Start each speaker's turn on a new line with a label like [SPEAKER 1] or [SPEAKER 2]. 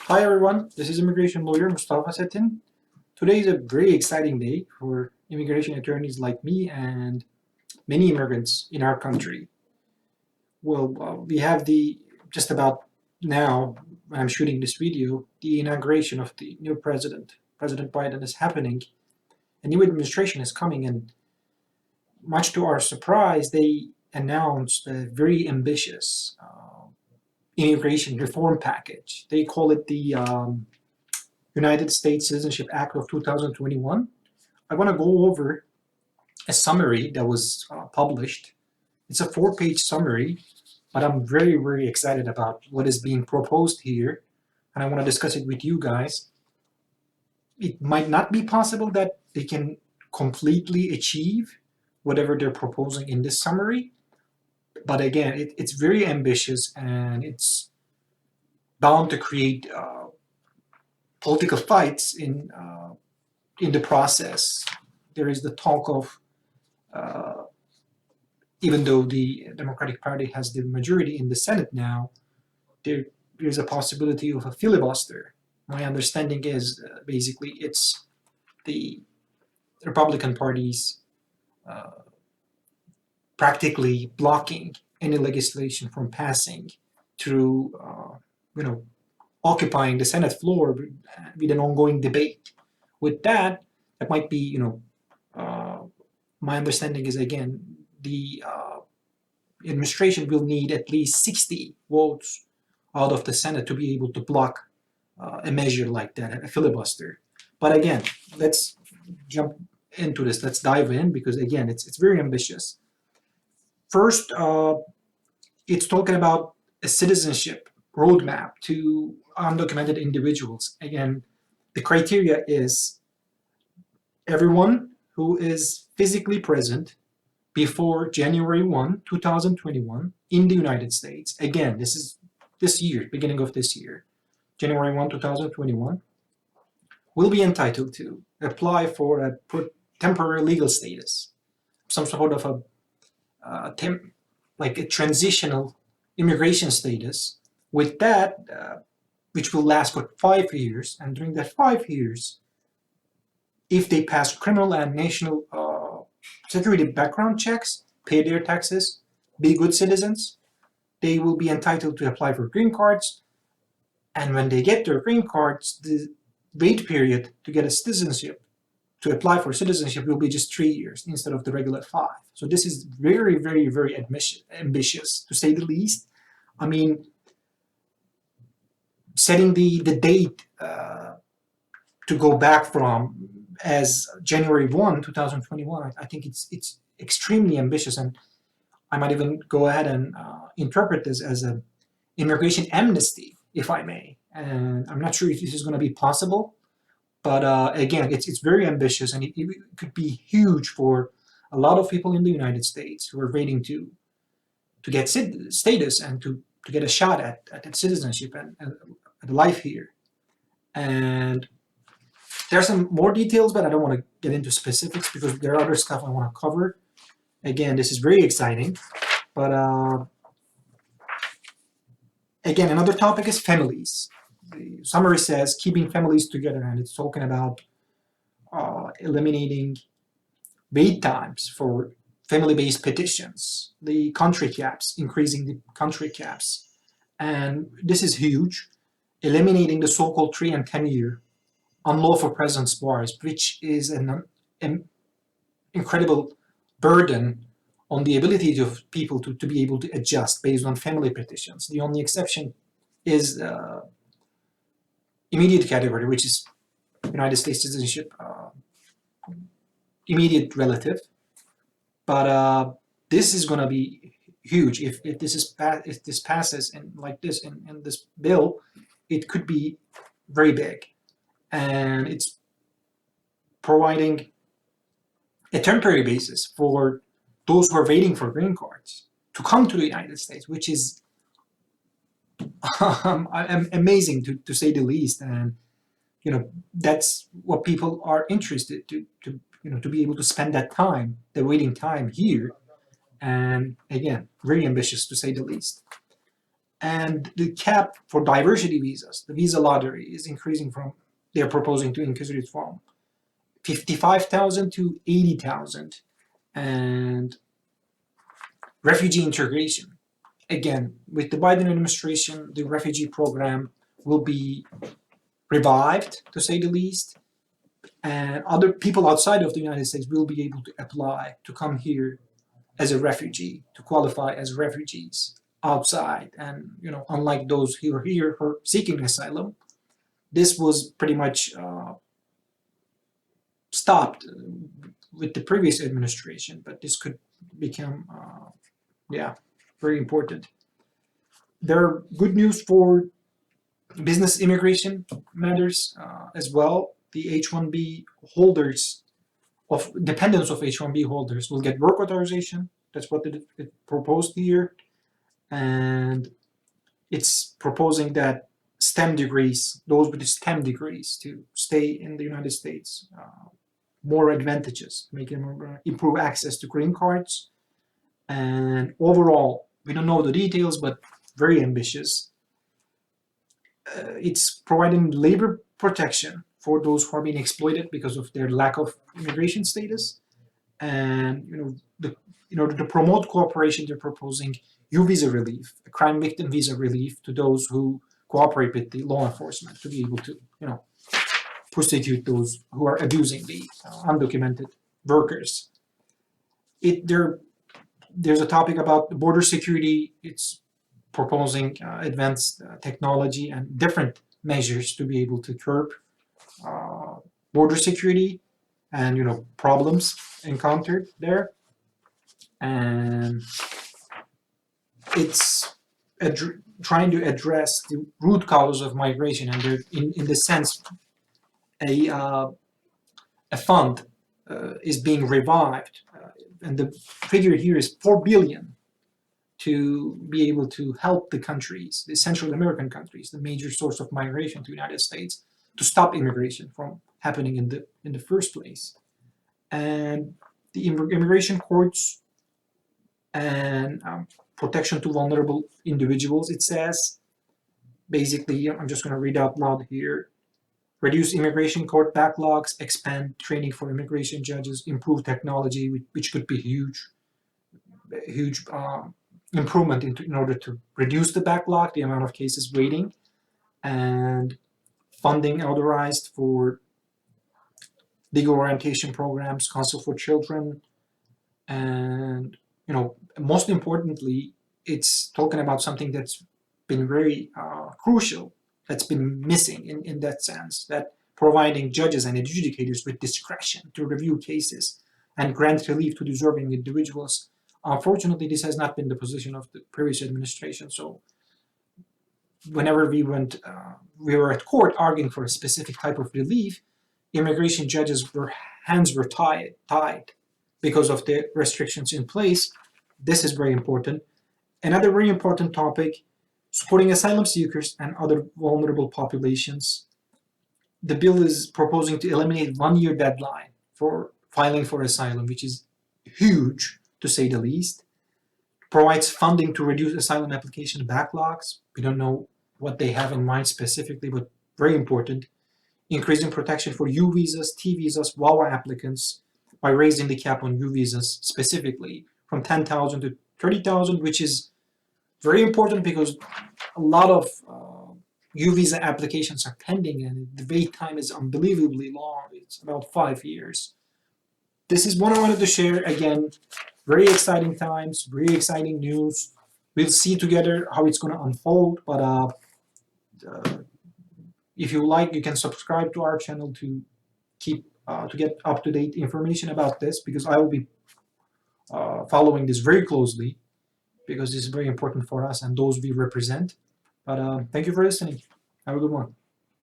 [SPEAKER 1] Hi everyone, this is immigration lawyer Mustafa Setin. Today is a very exciting day for immigration attorneys like me and many immigrants in our country. We have just about now, when I'm shooting this video, the inauguration of the new president. President Biden is happening. A new administration is coming, and much to our surprise, they announced a very ambitious immigration reform package. They call it the United States Citizenship Act of 2021. I want to go over a summary that was published. It's a four-page summary, but I'm very, very excited about what is being proposed here, and I want to discuss it with you guys. It might not be possible that they can completely achieve whatever they're proposing in this summary, but again, it's very ambitious and it's bound to create political fights in the process. There is the talk of uh, even though the Democratic Party has the majority in the Senate now, there's a possibility of a filibuster. My understanding is basically it's the Republican parties uh, practically blocking any legislation from passing through, you know, occupying the Senate floor with an ongoing debate. With that, that might be, uh, my understanding is again the administration will need at least 60 votes out of the Senate to be able to block a measure like that, a filibuster. But again, let's jump into this. Let's dive in because again, it's very ambitious. First, it's talking about a citizenship roadmap to undocumented individuals. Again, the criteria is everyone who is physically present before January 1, 2021 in the United States. Again, this is this year, beginning of this year, January 1, 2021, will be entitled to apply for a temporary legal status, some sort of like a transitional immigration status. With that, which will last for 5 years, and during that 5 years, if they pass criminal and national security background checks, pay their taxes, be good citizens, they will be entitled to apply for green cards. And when they get their green cards, the wait period to get a citizenship, to apply for citizenship, will be just 3 years instead of the regular 5. So this is very, very, very ambitious, to say the least. I mean, setting the date to go back from as January 1, 2021, I think it's extremely ambitious, and I might even go ahead and interpret this as an immigration amnesty, if I may. And I'm not sure if this is going to be possible, but again, it's very ambitious, and it could be huge for a lot of people in the United States who are waiting to get status and to get a shot at citizenship and at life here. And there's some more details, but I don't want to get into specifics because there are other stuff I want to cover. Again, this is very exciting, but again, another topic is families. The summary says keeping families together, and it's talking about eliminating wait times for family-based petitions, the country caps, increasing the country caps, and this is huge. Eliminating the so-called 3 and 10 year unlawful presence bars, which is an incredible burden on the ability of people to be able to adjust based on family petitions. The only exception is immediate category, which is United States citizenship, immediate relative. But this is going to be huge if this passes in like this in this bill. It could be very big, and it's providing a temporary basis for those who are waiting for green cards to come to the United States, which is amazing to say the least. And that's what people are interested to be able to spend that time, the waiting time here. And again, very ambitious to say the least. And the cap for diversity visas, the visa lottery, is increasing from, they're proposing to increase it from 55,000 to 80,000. And refugee integration. Again, with the Biden administration, the refugee program will be revived, to say the least, and other people outside of the United States will be able to apply to come here as a refugee, to qualify as refugees outside. And unlike those who are here for seeking asylum, this was pretty much stopped with the previous administration, but this could become, yeah, very important. There are good news for business immigration matters as well. The H-1B holders, of dependents of H-1B holders, will get work authorization. That's what it proposed here. And it's proposing that STEM degrees, those with STEM degrees, to stay in the United States, more advantageous, make them improve access to green cards. And overall, we don't know the details, but very ambitious. It's providing labor protection for those who are being exploited because of their lack of immigration status. And in order to promote cooperation, they're proposing U visa relief, a crime victim visa relief to those who cooperate with the law enforcement, to be able to prosecute those who are abusing the undocumented workers. There's a topic about border security. It's proposing advanced technology and different measures to be able to curb uh, border security and problems encountered there. And it's trying to address the root causes of migration, and in the sense a a fund is being revived, and the figure here is 4 billion to be able to help the countries, the Central American countries, the major source of migration to the United States, to stop immigration from happening in the first place. And the immigration courts and protection to vulnerable individuals, it says, basically, I'm just going to read out loud here: reduce immigration court backlogs, expand training for immigration judges, improve technology, which could be huge improvement in order to reduce the backlog, the amount of cases waiting, and funding authorized for legal orientation programs, counsel for children, and most importantly, it's talking about something that's been very crucial, that's been missing in that sense, that providing judges and adjudicators with discretion to review cases and grant relief to deserving individuals. Unfortunately, this has not been the position of the previous administration. So whenever we were at court arguing for a specific type of relief, immigration judges' hands were tied because of the restrictions in place. This is very important. Another very important topic: supporting asylum seekers and other vulnerable populations. The bill is proposing to eliminate 1 year deadline for filing for asylum, which is huge, to say the least. Provides funding to reduce asylum application backlogs. We don't know what they have in mind specifically, but very important. Increasing protection for U visas, T visas, WAWA applicants by raising the cap on U visas specifically from 10,000 to 30,000, which is very important because a lot of U visa applications are pending and the wait time is unbelievably long. It's about 5 years. This is what I wanted to share. Again, very exciting times, very exciting news. We'll see together how it's going to unfold. But if you like, you can subscribe to our channel to get up to date information about this, because I will be following this very closely, because this is very important for us and those we represent. But thank you for listening. Have a good one.